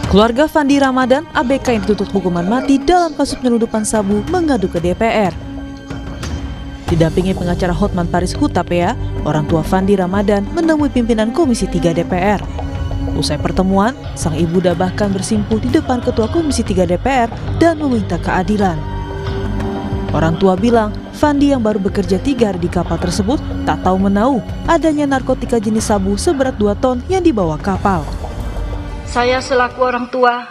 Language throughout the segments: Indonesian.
Keluarga Fandi Ramadan, ABK yang dituntut hukuman mati dalam kasus penyelundupan sabu, mengadu ke DPR. Didampingi pengacara Hotman Paris Hutapea, orang tua Fandi Ramadan menemui pimpinan Komisi 3 DPR. Usai pertemuan, sang ibunda bahkan bersimpuh di depan Ketua Komisi 3 DPR dan meminta keadilan. Orang tua bilang, Fandi yang baru bekerja 3 hari di kapal tersebut tak tahu menahu adanya narkotika jenis sabu seberat 2 ton yang dibawa kapal. Saya selaku orang tua,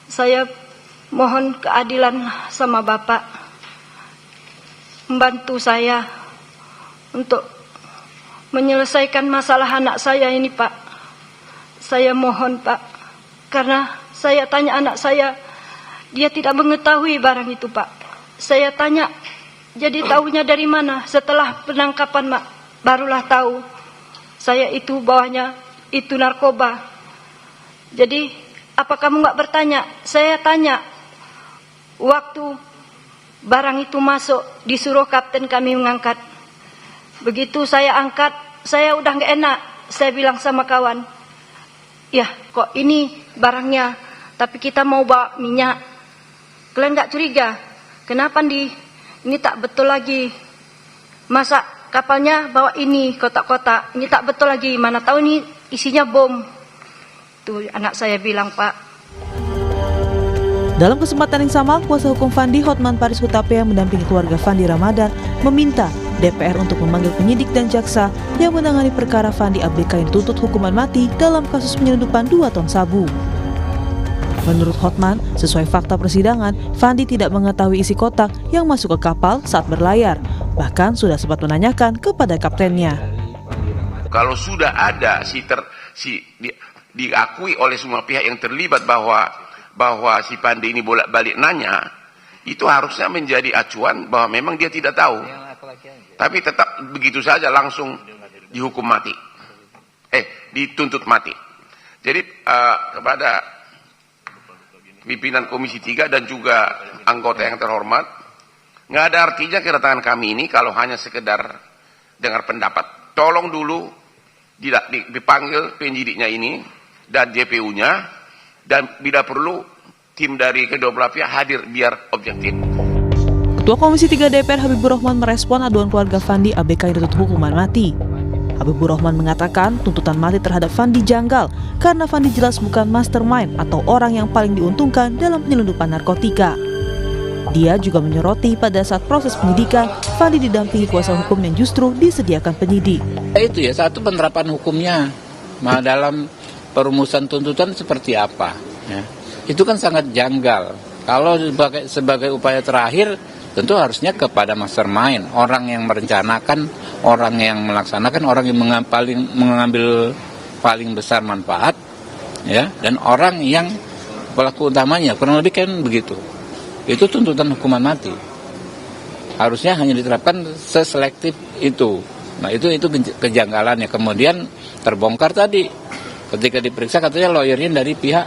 saya mohon keadilan sama Bapak. Membantu saya untuk menyelesaikan masalah anak saya ini, Pak. Saya mohon, Pak. Karena saya tanya anak saya, dia tidak mengetahui barang itu, Pak. Saya tanya, jadi tahunya dari mana? Setelah penangkapan, Mak, barulah tahu. Saya itu bawahnya, itu narkoba. Jadi, apa kamu nggak bertanya? Saya tanya, waktu barang itu masuk, disuruh kapten kami mengangkat. Begitu saya angkat, saya udah nggak enak. Saya bilang sama kawan, ya kok ini barangnya, tapi kita mau bawa minyak. Kalian nggak curiga? Kenapa ini tak betul lagi? Masa kapalnya bawa ini kotak-kotak, ini tak betul lagi. Mana tahu ini isinya bom. Itu anak saya bilang, Pak. Dalam kesempatan yang sama, kuasa hukum Fandi Hotman Paris Hutapea mendampingi keluarga Fandi Ramadan meminta DPR untuk memanggil penyidik dan jaksa yang menangani perkara Fandi ABK yang dituntut hukuman mati dalam kasus penyelundupan 2 ton sabu. Menurut Hotman, sesuai fakta persidangan, Fandi tidak mengetahui isi kotak yang masuk ke kapal saat berlayar. Bahkan sudah sempat menanyakan kepada kaptennya. Kalau sudah ada diakui oleh semua pihak yang terlibat bahwa si Fandi ini bolak-balik nanya, itu harusnya menjadi acuan bahwa memang dia tidak tahu. Tapi tetap begitu saja langsung dihukum mati. Dituntut mati. Jadi kepada pimpinan Komisi 3 dan juga anggota yang terhormat, nggak ada artinya kedatangan kami ini kalau hanya sekedar dengar pendapat. Tolong dulu dipanggil penyidiknya ini dan JPU-nya, dan bila perlu tim dari kedua belah pihak hadir biar objektif. Ketua Komisi 3 DPR Habibur Rahman merespon aduan keluarga Fandi ABK yang dituntut hukuman mati. Habibur Rahman mengatakan tuntutan mati terhadap Fandi janggal karena Fandi jelas bukan mastermind atau orang yang paling diuntungkan dalam penyelundupan narkotika. Dia juga menyoroti pada saat proses penyidikan, Fandi didampingi kuasa hukum yang justru disediakan penyidik. Itu ya, satu penerapan hukumnya dalam perumusan tuntutan seperti apa. Ya. Itu kan sangat janggal. Kalau sebagai upaya terakhir, tentu harusnya kepada mastermind, orang yang merencanakan, orang yang melaksanakan, orang yang mengambil paling besar manfaat, ya, dan orang yang pelaku utamanya, kurang lebih kan begitu. Itu tuntutan hukuman mati. Harusnya hanya diterapkan seselektif itu. Nah itu kejanggalannya. Kemudian terbongkar tadi, ketika diperiksa katanya lawyernya dari pihak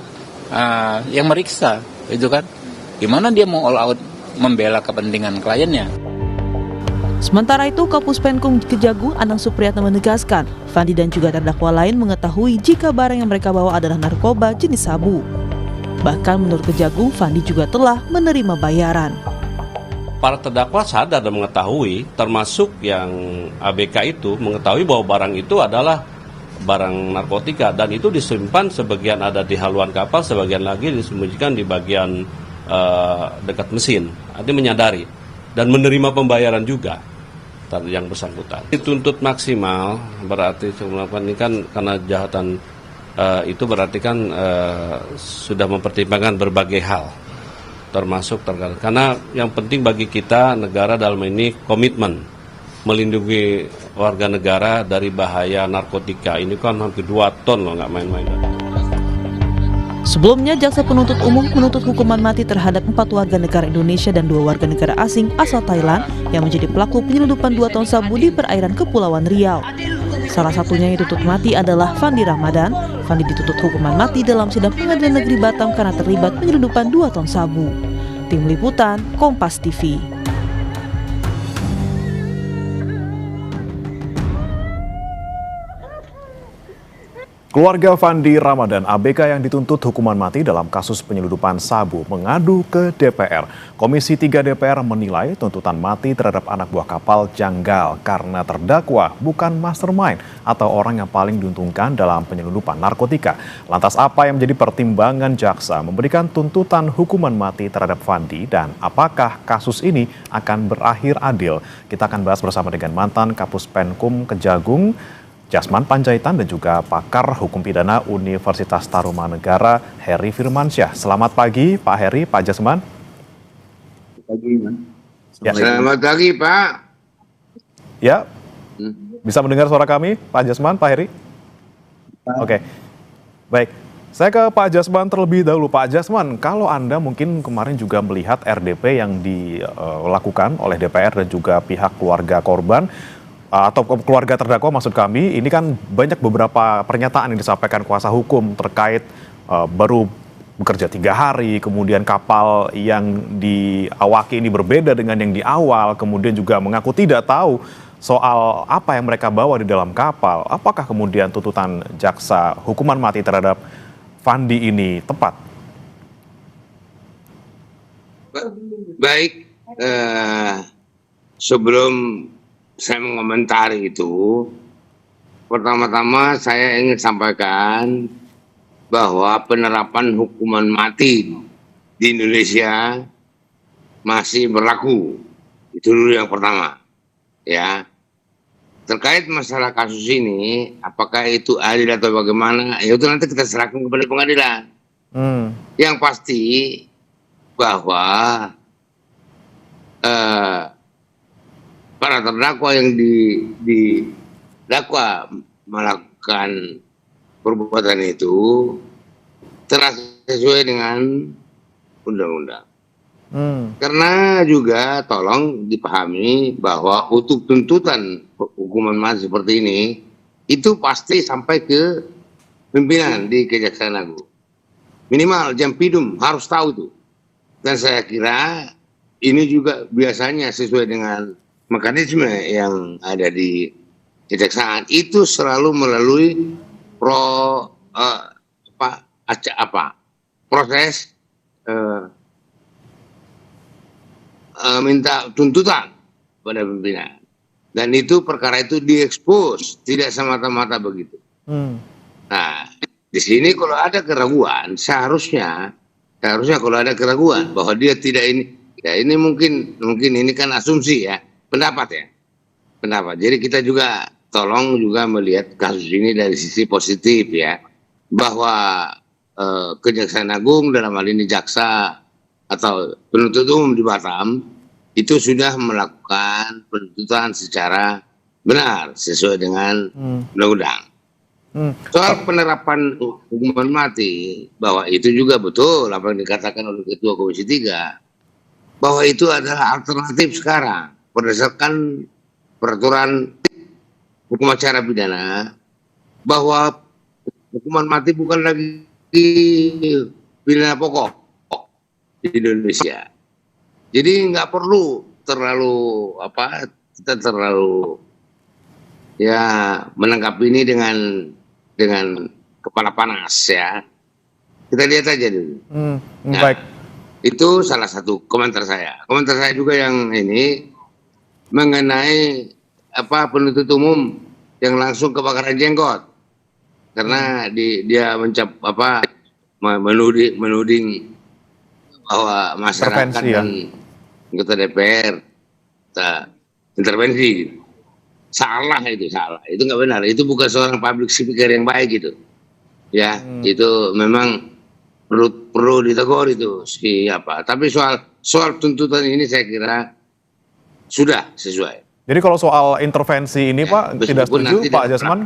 yang meriksa, itu kan. Gimana dia mau all out membela kepentingan kliennya? Sementara itu, Kapus Penkum Kejagung Anang Supriyatna menegaskan, Fandi dan juga terdakwa lain mengetahui jika barang yang mereka bawa adalah narkoba jenis sabu. Bahkan menurut Kejagung, Fandi juga telah menerima bayaran. Para terdakwa sadar dan mengetahui, termasuk yang ABK itu mengetahui bahwa barang itu adalah barang narkotika, dan itu disimpan sebagian ada di haluan kapal, sebagian lagi disembunyikan di bagian dekat mesin. Artinya menyadari dan menerima pembayaran juga yang bersangkutan. Dituntut maksimal berarti melakukan ini kan karena kejahatan itu berarti kan sudah mempertimbangkan berbagai hal, termasuk karena yang penting bagi kita negara dalam ini komitmen melindungi warga negara dari bahaya narkotika. Ini kan hampir 2 ton loh, nggak main-main. Sebelumnya, Jaksa Penuntut Umum menuntut hukuman mati terhadap 4 warga negara Indonesia dan 2 warga negara asing asal Thailand yang menjadi pelaku penyelundupan 2 ton sabu di perairan Kepulauan Riau. Salah satunya yang dituntut mati adalah Fandi Ramadan. Fandi dituntut hukuman mati dalam sidang Pengadilan Negeri Batam karena terlibat penyelundupan 2 ton sabu. Tim Liputan, Kompas TV. Keluarga Fandi Ramadan ABK yang dituntut hukuman mati dalam kasus penyeludupan sabu mengadu ke DPR. Komisi 3 DPR menilai tuntutan mati terhadap anak buah kapal janggal karena terdakwa bukan mastermind atau orang yang paling diuntungkan dalam penyeludupan narkotika. Lantas apa yang menjadi pertimbangan jaksa memberikan tuntutan hukuman mati terhadap Fandi dan apakah kasus ini akan berakhir adil? Kita akan bahas bersama dengan mantan Kapus Penkum Kejagung, Jasman Panjaitan, dan juga pakar hukum pidana Universitas Tarumanegara, Heri Firmansyah. Selamat pagi Pak Heri, Pak Jasman. Selamat pagi Pak. Ya, bisa mendengar suara kami Pak Jasman, Pak Heri? Oke, baik. Saya ke Pak Jasman terlebih dahulu. Pak Jasman, kalau Anda mungkin kemarin juga melihat RDP yang dilakukan oleh DPR dan juga pihak keluarga korban, atau keluarga terdakwa maksud kami, ini kan banyak beberapa pernyataan yang disampaikan kuasa hukum terkait baru bekerja 3 hari, kemudian kapal yang diawaki ini berbeda dengan yang di awal, kemudian juga mengaku tidak tahu soal apa yang mereka bawa di dalam kapal. Apakah kemudian tuntutan jaksa hukuman mati terhadap Fandi ini tepat? Baik, sebelum saya mengomentari itu, pertama-tama saya ingin sampaikan bahwa penerapan hukuman mati di Indonesia masih berlaku. Itu dulu yang pertama. Ya. Terkait masalah kasus ini, apakah itu adil atau bagaimana, ya itu nanti kita serahkan kepada pengadilan. Yang pasti bahwa para terdakwa yang didakwa melakukan perbuatan itu telah sesuai dengan undang-undang. Karena juga tolong dipahami bahwa untuk tuntutan hukuman mati seperti ini itu pasti sampai ke pimpinan di Kejaksaan Agung. Minimal Jampidum harus tahu itu. Dan saya kira ini juga biasanya sesuai dengan mekanisme yang ada di kejaksaan itu selalu melalui proses minta tuntutan pada pimpinan, dan itu perkara itu diekspos, tidak semata-mata begitu. Nah, di sini kalau ada keraguan, seharusnya kalau ada keraguan bahwa dia tidak ini, ya ini mungkin ini kan asumsi ya. Pendapat. Jadi kita juga tolong juga melihat kasus ini dari sisi positif ya, bahwa Kejaksaan Agung dalam hal ini jaksa atau penuntut umum di Batam itu sudah melakukan penuntutan secara benar sesuai dengan undang-undang. Soal penerapan hukuman mati, bahwa itu juga betul apa yang dikatakan oleh Ketua Komisi 3, bahwa itu adalah alternatif sekarang. Berdasarkan peraturan hukum acara pidana, bahwa hukuman mati bukan lagi pidana pokok di Indonesia. Jadi nggak perlu kita terlalu ya menangkap ini dengan kepala panas ya. Kita lihat aja dulu. Baik. Itu salah satu komentar saya. Komentar saya juga yang ini mengenai penuntut umum yang langsung kebakaran jenggot karena dia menuding bahwa masyarakat dan anggota DPR intervensi. Salah, itu nggak benar, itu bukan seorang public speaker yang baik itu ya. Itu memang perlu ditegur itu siapa. Tapi soal tuntutan ini saya kira sudah sesuai. Jadi kalau soal intervensi ini Pak tidak setuju Pak Jasman?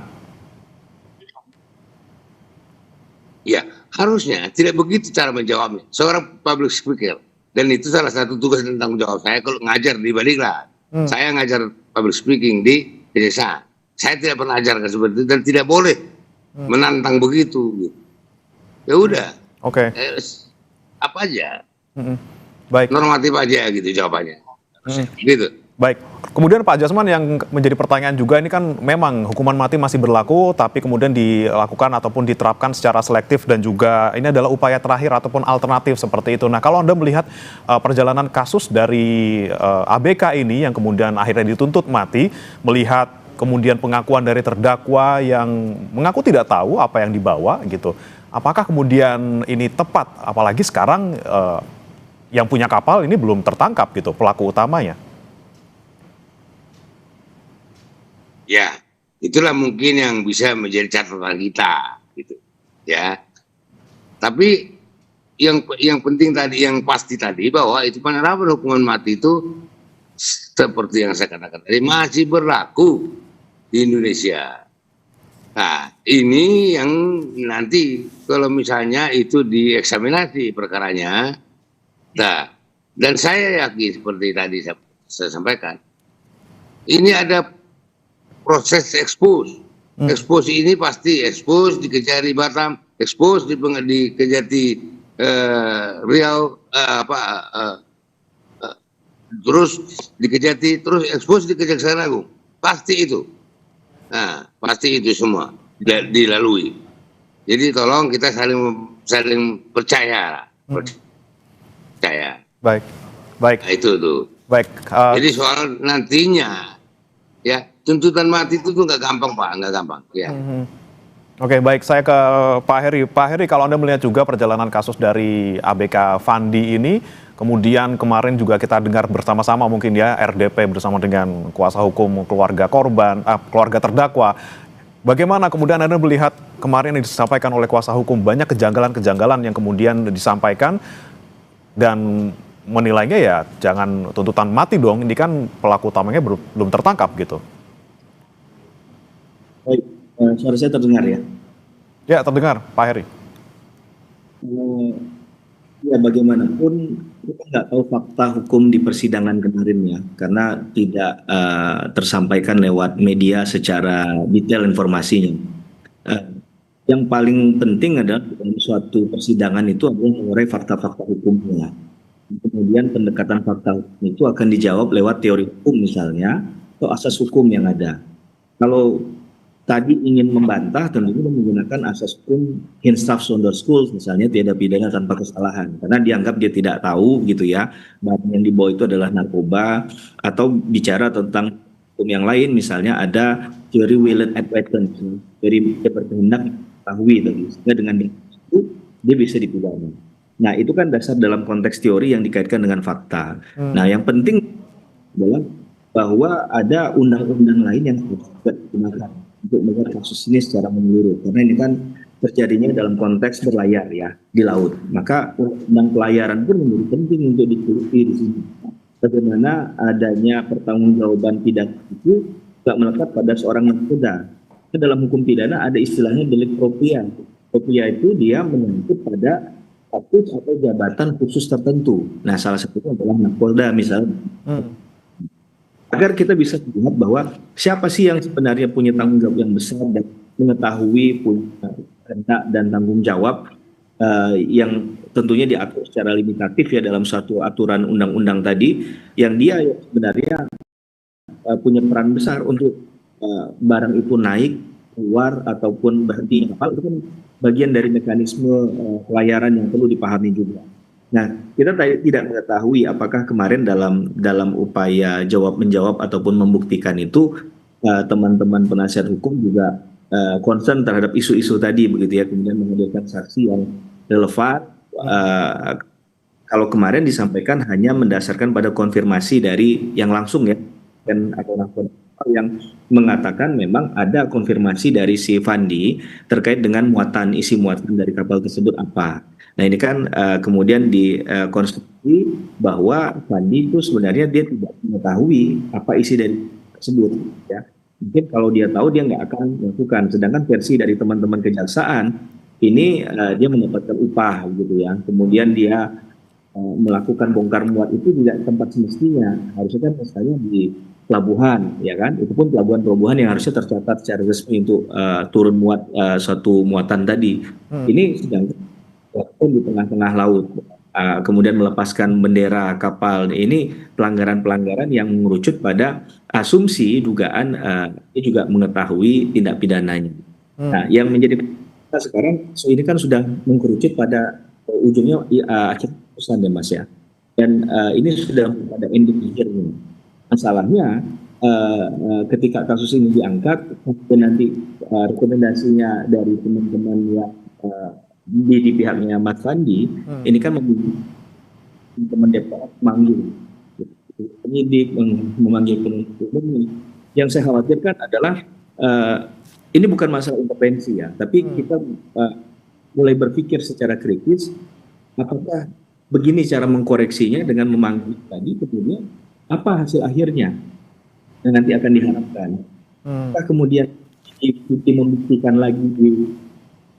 Ya harusnya tidak begitu cara menjawabnya. Seorang public speaker, dan itu salah satu tugas dan tanggung jawab saya kalau ngajar di Baliklah. Saya ngajar public speaking di desa. Saya tidak pernah ajarkan seperti itu dan tidak boleh menantang begitu. Ya udah. Oke. Apa aja. Baik. Normatif aja gitu jawabannya. Gitu. Baik, kemudian Pak Jasman yang menjadi pertanyaan juga ini kan memang hukuman mati masih berlaku tapi kemudian dilakukan ataupun diterapkan secara selektif dan juga ini adalah upaya terakhir ataupun alternatif seperti itu. Nah kalau Anda melihat perjalanan kasus dari ABK ini yang kemudian akhirnya dituntut mati, melihat kemudian pengakuan dari terdakwa yang mengaku tidak tahu apa yang dibawa gitu, apakah kemudian ini tepat? Apalagi sekarang yang punya kapal ini belum tertangkap gitu pelaku utamanya. Ya, itulah mungkin yang bisa menjadi catatan kita, gitu, ya. Tapi yang penting tadi, yang pasti tadi bahwa itu penerapan hukuman mati itu seperti yang saya katakan tadi masih berlaku di Indonesia. Nah, ini yang nanti kalau misalnya itu dieksaminasi perkaranya, nah, dan saya yakin seperti tadi saya sampaikan, ini ada proses expose. Expose ini pasti expose di Kejari Batam, expose di Kejati Riau, terus di Kejati, terus expose di Kejaksaan Agung. Pasti itu. Nah, pasti itu semua dilalui. Jadi tolong kita saling percaya. Percaya. Baik. Nah, itu tuh. Baik. Jadi soal nantinya, ya, tuntutan mati itu tuh nggak gampang, Pak, nggak gampang. Ya. Oke, baik. Saya ke Pak Heri. Pak Heri, kalau Anda melihat juga perjalanan kasus dari ABK Fandi ini, kemudian kemarin juga kita dengar bersama-sama mungkin ya, RDP bersama dengan kuasa hukum keluarga korban, keluarga terdakwa. Bagaimana kemudian Anda melihat kemarin yang disampaikan oleh kuasa hukum, banyak kejanggalan-kejanggalan yang kemudian disampaikan dan menilainya ya jangan tuntutan mati dong, ini kan pelaku utamanya belum tertangkap gitu. Baik, suara saya terdengar ya? Ya, terdengar, Pak Heri. Ya, bagaimanapun kita nggak tahu fakta hukum di persidangan kemarin ya, karena tidak tersampaikan lewat media secara detail informasinya. Yang paling penting adalah dalam suatu persidangan itu adalah mengurai fakta-fakta hukumnya. Kemudian pendekatan fakta hukum itu akan dijawab lewat teori hukum misalnya, atau asas hukum yang ada. Kalau tadi ingin membantah, tentunya menggunakan asas hukum hinstaf sonder schools, misalnya tiada pidana tanpa kesalahan, karena dianggap dia tidak tahu gitu ya, barang yang dibawa itu adalah narkoba, atau bicara tentang hukum yang lain, misalnya ada teori will and advertence, teori dia berkehendak mengetahui tadi, sehingga dengan itu dia bisa dipidana. Nah itu kan dasar dalam konteks teori yang dikaitkan dengan fakta. Nah yang penting adalah bahwa ada undang-undang lain yang harus digunakan untuk melihat kasus ini secara menyeluruh, karena ini kan terjadinya dalam konteks berlayar ya di laut, maka undang pelayaran pun menjadi penting untuk diteliti di sini. Bagaimana adanya pertanggungjawaban pidana itu tidak melekat pada seorang nakoda. Dalam hukum pidana ada istilahnya delik propria. Propria itu dia menyangkut pada status atau jabatan khusus tertentu. Nah salah satunya adalah nakoda misalnya. Agar kita bisa melihat bahwa siapa sih yang sebenarnya punya tanggung jawab yang besar dan mengetahui punya kehendak dan tanggung jawab yang tentunya diatur secara limitatif ya dalam suatu aturan undang-undang tadi, yang dia sebenarnya punya peran besar untuk barang itu naik, keluar ataupun berhenti kapal, itu kan bagian dari mekanisme pelayaran yang perlu dipahami juga. Nah, kita tidak mengetahui apakah kemarin dalam upaya jawab-menjawab ataupun membuktikan itu teman-teman penasihat hukum juga concern terhadap isu-isu tadi begitu ya, kemudian menghadirkan saksi yang relevan. Kalau kemarin disampaikan hanya mendasarkan pada konfirmasi dari yang langsung ya, dan atau yang mengatakan memang ada konfirmasi dari si Fandi terkait dengan isi muatan dari kapal tersebut apa. Nah ini kan kemudian dikonstruksi bahwa Fandi itu sebenarnya dia tidak mengetahui apa isi dari tersebut. Ya. Mungkin kalau dia tahu dia nggak akan melakukan. Sedangkan versi dari teman-teman kejaksaan ini dia mendapatkan upah gitu ya. Kemudian dia melakukan bongkar muat itu tidak tempat semestinya. Harusnya kan misalnya di pelabuhan, ya kan? Itu pun pelabuhan yang harusnya tercatat secara resmi untuk turun muat suatu muatan tadi. Ini sedang di tengah-tengah laut. kemudian melepaskan bendera kapal. Ini pelanggaran-pelanggaran yang mengerucut pada asumsi dugaan ini juga mengetahui tindak pidananya. Nah, yang menjadi kita sekarang ini kan sudah mengerucut pada ujungnya akhir putusan ya Mas ya. Dan ini sudah pada ending akhirnya. Masalahnya ketika kasus ini diangkat dan nanti rekomendasinya dari teman-teman yang di pihaknya Mas Fandi, ini kan teman DPR memanggil penyidik, memanggil penuntut umum. Yang saya khawatirkan adalah ini bukan masalah intervensi ya, tapi kita mulai berpikir secara kritis, apakah begini cara mengkoreksinya dengan memanggil tadi, kemudian apa hasil akhirnya yang nanti akan diharapkan? Apakah kemudian diikuti membuktikan lagi di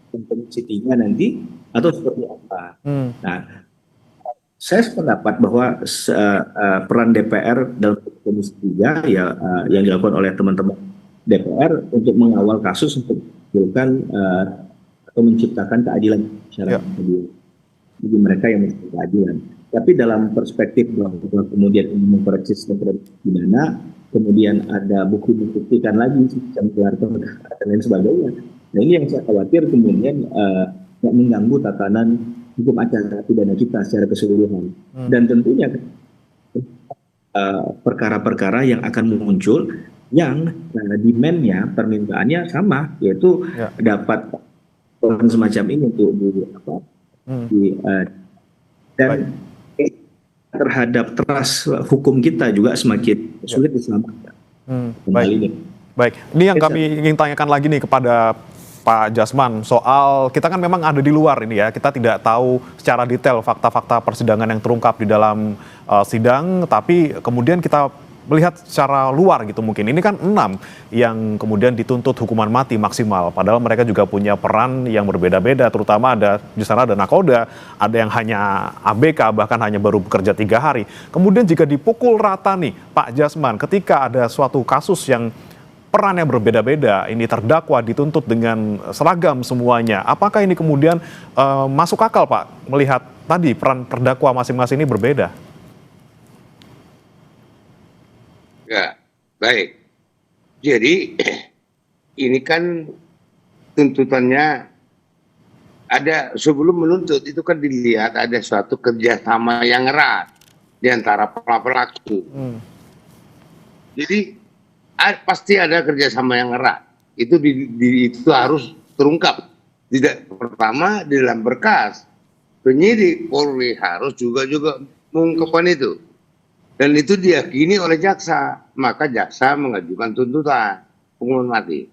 Komisi 3 nanti atau seperti apa? Nah, saya sependapat bahwa peran DPR dalam Komisi 3 ya yang dilakukan oleh teman-teman DPR untuk mengawal kasus untuk menghasilkan atau menciptakan keadilan masyarakat bagi mereka yang mencari keadilan. Tapi dalam perspektif bahwa kemudian ini mengkoreksi sistem pidana, kemudian ada bukti membuktikan lagi sistem gelar perkara dan lain sebagainya. Nah, ini yang saya khawatir kemudian mengganggu tatanan hukum acara pidana kita secara keseluruhan. Dan tentunya perkara-perkara yang akan muncul yang demand-nya, permintaannya sama, yaitu dapat semacam ini untuk dan terhadap trust hukum kita juga semakin sulit diselamatkan. Baik, ini yang kami ingin tanyakan lagi nih kepada Pak Jasman, soal kita kan memang ada di luar ini ya, kita tidak tahu secara detail fakta-fakta persidangan yang terungkap di dalam sidang, tapi kemudian kita melihat secara luar gitu mungkin. Ini kan 6 yang kemudian dituntut hukuman mati maksimal, padahal mereka juga punya peran yang berbeda-beda, terutama di sana ada nakoda, ada yang hanya ABK, bahkan hanya baru bekerja 3 hari. Kemudian jika dipukul rata nih, Pak Jasman, ketika ada suatu kasus yang peran yang berbeda-beda, ini terdakwa dituntut dengan seragam semuanya. Apakah ini kemudian masuk akal, Pak, melihat tadi peran terdakwa masing-masing ini berbeda? Ya, baik. Jadi ini kan tuntutannya ada sebelum menuntut itu kan dilihat ada suatu kerjasama yang erat di antara pelaku. Jadi pasti ada kerjasama yang erat. Itu itu harus terungkap. Tidak pertama di dalam berkas penyidik Polri harus juga mengungkapkan itu. Dan itu diyakini oleh jaksa, maka jaksa mengajukan tuntutan hukuman mati.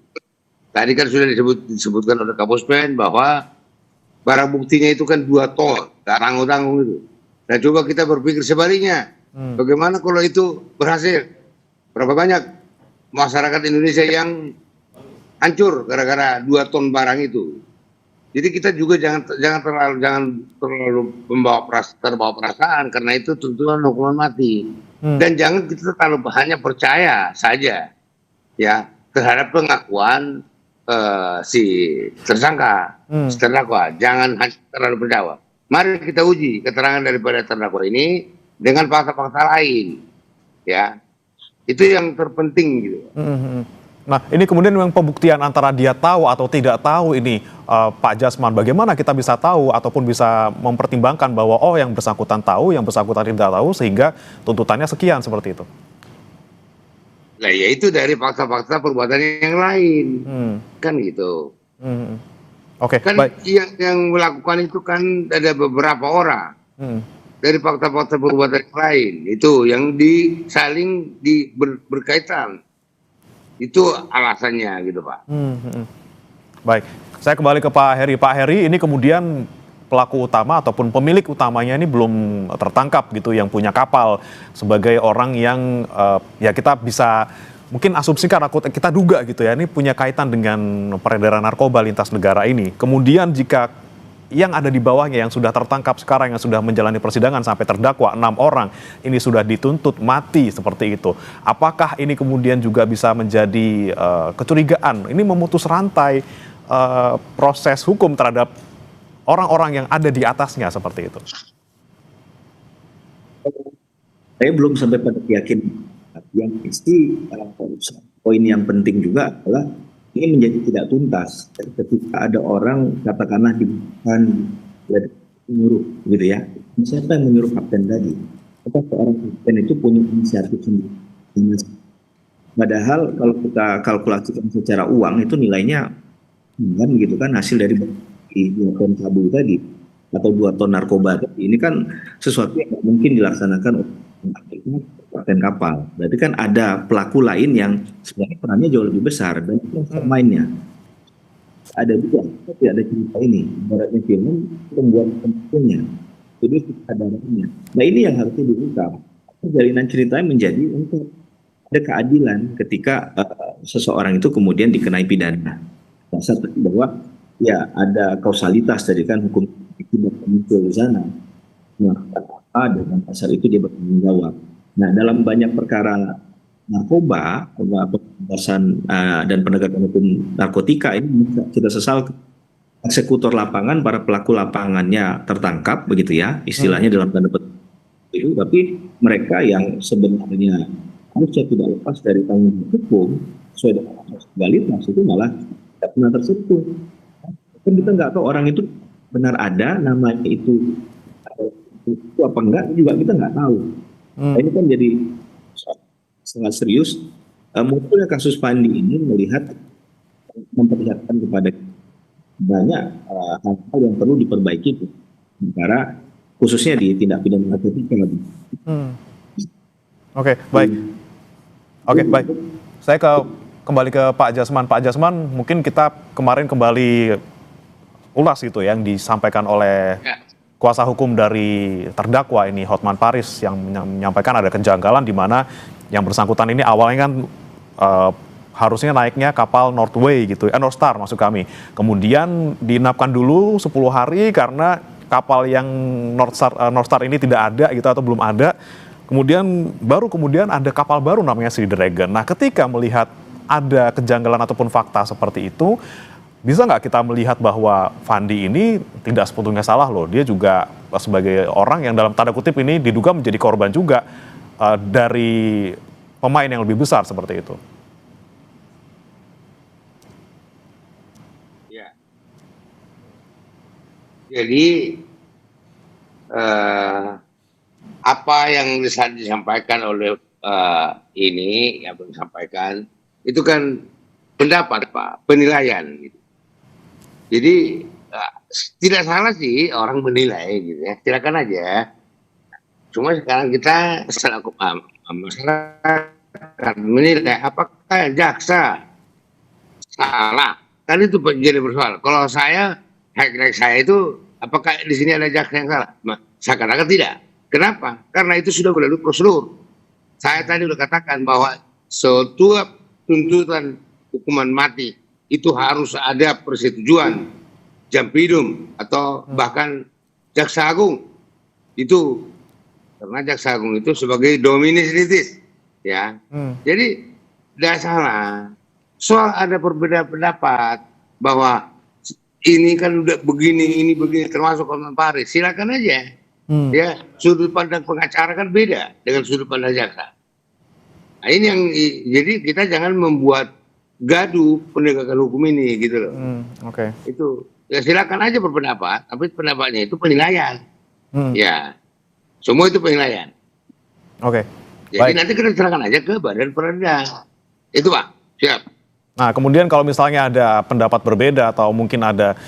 Tadi kan sudah disebutkan oleh Kapuspen bahwa barang buktinya itu kan 2 ton, gak tanggung-tanggung itu. Dan coba kita berpikir sebaliknya, bagaimana kalau itu berhasil? Berapa banyak masyarakat Indonesia yang hancur gara-gara 2 ton barang itu? Jadi kita juga jangan terlalu terbawa perasaan karena itu tuntutan hukuman mati. Dan jangan kita terlalu hanya percaya saja ya terhadap pengakuan si tersangka, terdakwa. Jangan hanya terlalu percaya. Mari kita uji keterangan daripada terdakwa ini dengan fakta-fakta lain. Ya. Itu yang terpenting gitu. Nah, ini kemudian memang pembuktian antara dia tahu atau tidak tahu ini, Pak Jasman. Bagaimana kita bisa tahu ataupun bisa mempertimbangkan bahwa yang bersangkutan tahu, yang bersangkutan tidak tahu, sehingga tuntutannya sekian seperti itu? Nah, ya itu dari fakta-fakta perbuatan yang lain, kan gitu. Oke, kan baik. Yang melakukan itu kan ada beberapa orang. Dari fakta-fakta perbuatan yang lain itu yang saling berkaitan. Itu alasannya gitu Pak. Baik, saya kembali ke Pak Heri. Pak Heri, ini kemudian pelaku utama ataupun pemilik utamanya ini belum tertangkap gitu, yang punya kapal, sebagai orang yang ya kita bisa mungkin asumsikan, kita duga gitu ya, ini punya kaitan dengan peredaran narkoba lintas negara ini. Kemudian jika yang ada di bawahnya yang sudah tertangkap sekarang, yang sudah menjalani persidangan sampai terdakwa 6 orang, ini sudah dituntut mati seperti itu. Apakah ini kemudian juga bisa menjadi kecurigaan? Ini memutus rantai proses hukum terhadap orang-orang yang ada di atasnya seperti itu. Saya belum sampai pada keyakinan. Yang pasti poin yang penting juga adalah ini menjadi tidak tuntas ketika ada orang katakanlah dibutuhkan menyuruh gitu ya. Siapa yang menyuruh kapten tadi? Apakah seorang kapten itu punya inisiatif sendiri? Padahal kalau kita kalkulasikan secara uang itu nilainya kan gitu kan, hasil dari 2 ton sabu tadi atau 2 ton narkoba tadi, ini kan sesuatu yang mungkin dilaksanakan oleh kapten kapal. Berarti kan ada pelaku lain yang sebenarnya perannya jauh lebih besar dan itu yang mainnya. Ada juga, tapi ada cerita ini, ibaratnya film pembuat pentingnya, jadi kesadarannya. Nah ini yang harusnya diungkap. Jalinan ceritanya menjadi untuk ada keadilan ketika seseorang itu kemudian dikenai pidana. Dasar bahwa ya ada kausalitas tadi kan, hukum itu muncul di sana. Melakukan apa dengan pasal itu dia bertanggung jawab. Nah dalam banyak perkara narkoba, pemberantasan dan penegakan hukum narkotika ini kita sesal eksekutor lapangan, para pelaku lapangannya tertangkap begitu ya, istilahnya dalam tanda petik itu, tapi mereka yang sebenarnya harusnya tidak lepas dari tanggung jawab hukum sesuai dengan asas legalitas itu malah tidak pernah tersentuh. Kan kita nggak tahu orang itu benar ada namanya itu apa enggak juga kita nggak tahu. Nah, ini kan jadi sangat serius. Munculnya kasus Pandi ini memperlihatkan kepada banyak hal-hal yang perlu diperbaiki negara, khususnya di tindak pidana narkotika. Oke, baik. Oke, baik. Saya kembali ke Pak Jasman. Pak Jasman, mungkin kita kemarin kembali ulas gitu yang disampaikan oleh kuasa hukum dari terdakwa ini, Hotman Paris, yang menyampaikan ada kejanggalan di mana yang bersangkutan ini awalnya kan harusnya naiknya kapal Northway gitu, North Star maksud kami. Kemudian diinapkan dulu 10 hari karena kapal yang North Star ini tidak ada gitu atau belum ada. Kemudian ada kapal baru namanya Sea Dragon. Nah, ketika melihat ada kejanggalan ataupun fakta seperti itu, bisa nggak kita melihat bahwa Fandi ini tidak sepenuhnya salah loh. Dia juga sebagai orang yang dalam tanda kutip ini diduga menjadi korban juga dari pemain yang lebih besar seperti itu. Ya. Jadi apa yang disampaikan oleh ini yang disampaikan itu kan pendapat Pak, penilaian gitu. Jadi tidak salah sih orang menilai gitu ya, silakan aja. Cuma sekarang kita selaku masyarakat menilai apakah jaksa salah, kan itu jadi persoalan. Kalau saya itu apakah di sini ada jaksa yang salah? Saya katakan tidak. Kenapa? Karena itu sudah melalui prosedur. Saya tadi sudah katakan bahwa setiap tuntutan hukuman mati itu harus ada persetujuan Jampidum atau bahkan Jaksa Agung. Itu karena Jaksa Agung itu sebagai dominis litis, ya. Jadi tidak salah. Soal ada perbedaan pendapat bahwa ini kan udah begini, ini begini, termasuk Hotman Paris, silakan aja. Ya, sudut pandang pengacara kan beda dengan sudut pandang jaksa. Nah, ini yang jadi kita jangan membuat gaduh penegakan hukum ini gitu loh. Oke. Itu ya silakan aja berpendapat, tapi pendapatnya itu penilaian. Ya, semua itu penilaian. Oke. Jadi baik. nanti kita serahkan aja ke Badan Peradilan. Itu Pak, siap. Nah, kemudian kalau misalnya ada pendapat berbeda atau mungkin ada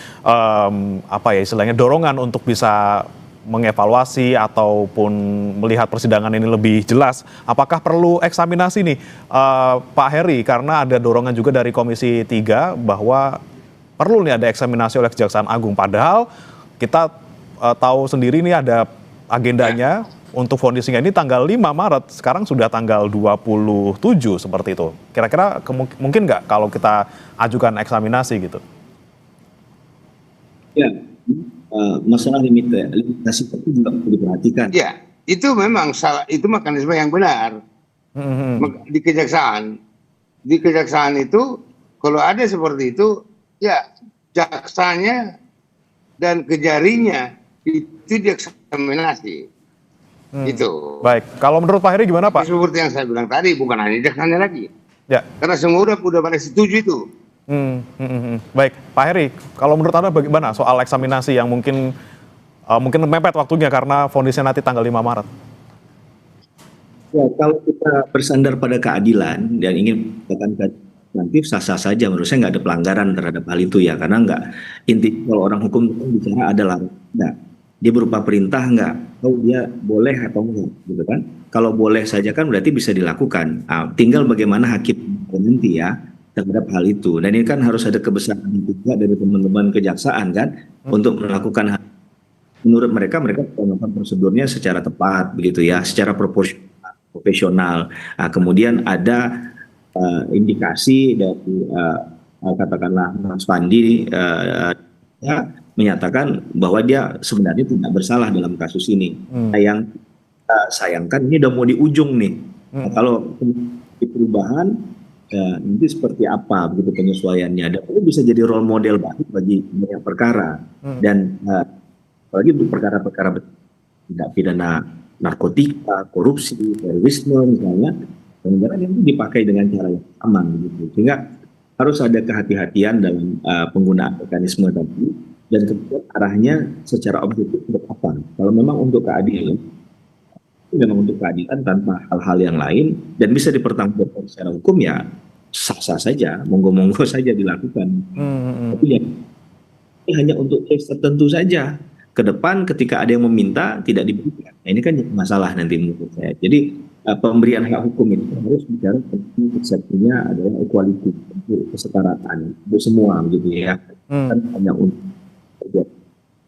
istilahnya dorongan untuk bisa mengevaluasi ataupun melihat persidangan ini lebih jelas, apakah perlu eksaminasi nih Pak Heri, karena ada dorongan juga dari Komisi 3 bahwa perlu nih ada eksaminasi oleh Kejaksaan Agung, padahal kita tahu sendiri nih ada agendanya untuk vonisnya ini tanggal 5 Maret, sekarang sudah tanggal 27 seperti itu. Kira-kira mungkin nggak kalau kita ajukan eksaminasi gitu? Ya. Masalah limitasi itu juga perlu diperhatikan. Ya, itu memang salah, itu mekanisme yang benar. Di kejaksaan itu kalau ada seperti itu, ya jaksanya dan kejarinya itu dieksaminasi. Itu. Baik, kalau menurut Pak Heri gimana Pak? Seperti yang saya bilang tadi, bukan hanya jaksanya lagi. Ya. Karena semua udah pada setuju itu. Baik, Pak Heri, kalau menurut Anda bagaimana soal eksaminasi yang mungkin mepet waktunya karena vonisnya nanti tanggal 5 Maret? Ya, kalau kita bersandar pada keadilan dan ingin mendapatkan nanti sah-sah saja, menurut saya nggak ada pelanggaran terhadap hal itu ya, karena nggak inti kalau orang hukum itu bicara adalah nggak dia berupa perintah nggak, dia boleh atau enggak gitu kan. Kalau boleh saja kan berarti bisa dilakukan. Tinggal bagaimana hakim nanti ya terhadap hal itu. Dan ini kan harus ada kebesaran juga dari teman-teman kejaksaan kan untuk melakukan hal. Menurut mereka melakukan prosedurnya secara tepat begitu ya, secara profesional. Kemudian ada indikasi dari katakanlah Mas Fandi ya, menyatakan bahwa dia sebenarnya tidak bersalah dalam kasus ini. Yang sayangkan ini udah mau di ujung nih. Kalau di perubahan nanti seperti apa begitu penyesuaiannya. Dan itu bisa jadi role model baik bagi banyak perkara. Dan apalagi untuk perkara-perkara tindak pidana narkotika, korupsi, terorisme misalnya, pelanggaran itu dipakai dengan cara yang aman gitu. Sehingga harus ada kehati-hatian dalam penggunaan mekanisme tadi, dan kemudian arahnya secara objektif untuk apa. Kalau memang untuk keadilan, itu memang untuk keadilan tanpa hal-hal yang lain dan bisa dipertanggungjawabkan secara hukum ya sah-sah saja, monggo-monggo saja dilakukan. Tapi ya ini hanya untuk case tertentu saja. Ke depan ketika ada yang meminta tidak diberikan. Nah, ini kan masalah nanti menurut saya. Jadi pemberian hak hukum itu harus bicara tentang konsepnya adalah equality, kesetaraan untuk semua gitu ya. Kan hanya untuk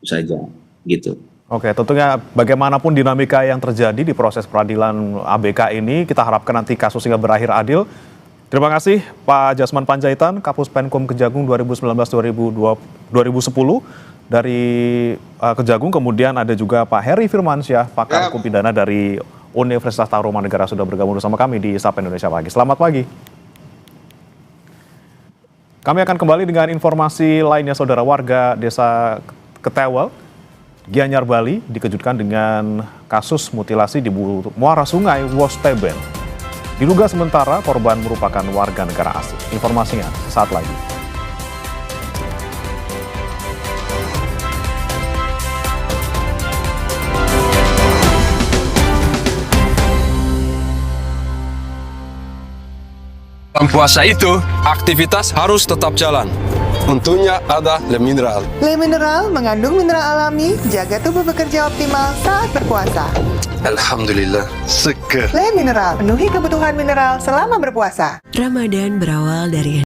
saja gitu. Oke, tentunya bagaimanapun dinamika yang terjadi di proses peradilan ABK ini, kita harapkan nanti kasusnya berakhir adil. Terima kasih Pak Jasman Panjaitan, Kapus Penkum Kejagung 2019-2010 dari Kejagung. Kemudian ada juga Pak Heri Firmansyah, pakar hukum pidana dari Universitas Tarumanegara sudah bergabung bersama kami di Sapa Indonesia Pagi. Selamat pagi. Kami akan kembali dengan informasi lainnya. Saudara, warga Desa Ketewel, Gianyar, Bali dikejutkan dengan kasus mutilasi di muara sungai Wosteben. Diduga sementara korban merupakan warga negara asing. Informasinya saat lagi. Dalam puasa itu, aktivitas harus tetap jalan. Untungnya ada Le Mineral. Le Mineral mengandung mineral alami, jaga tubuh bekerja optimal saat berpuasa. Alhamdulillah, seger. Le Mineral, penuhi kebutuhan mineral selama berpuasa. Ramadan berawal dari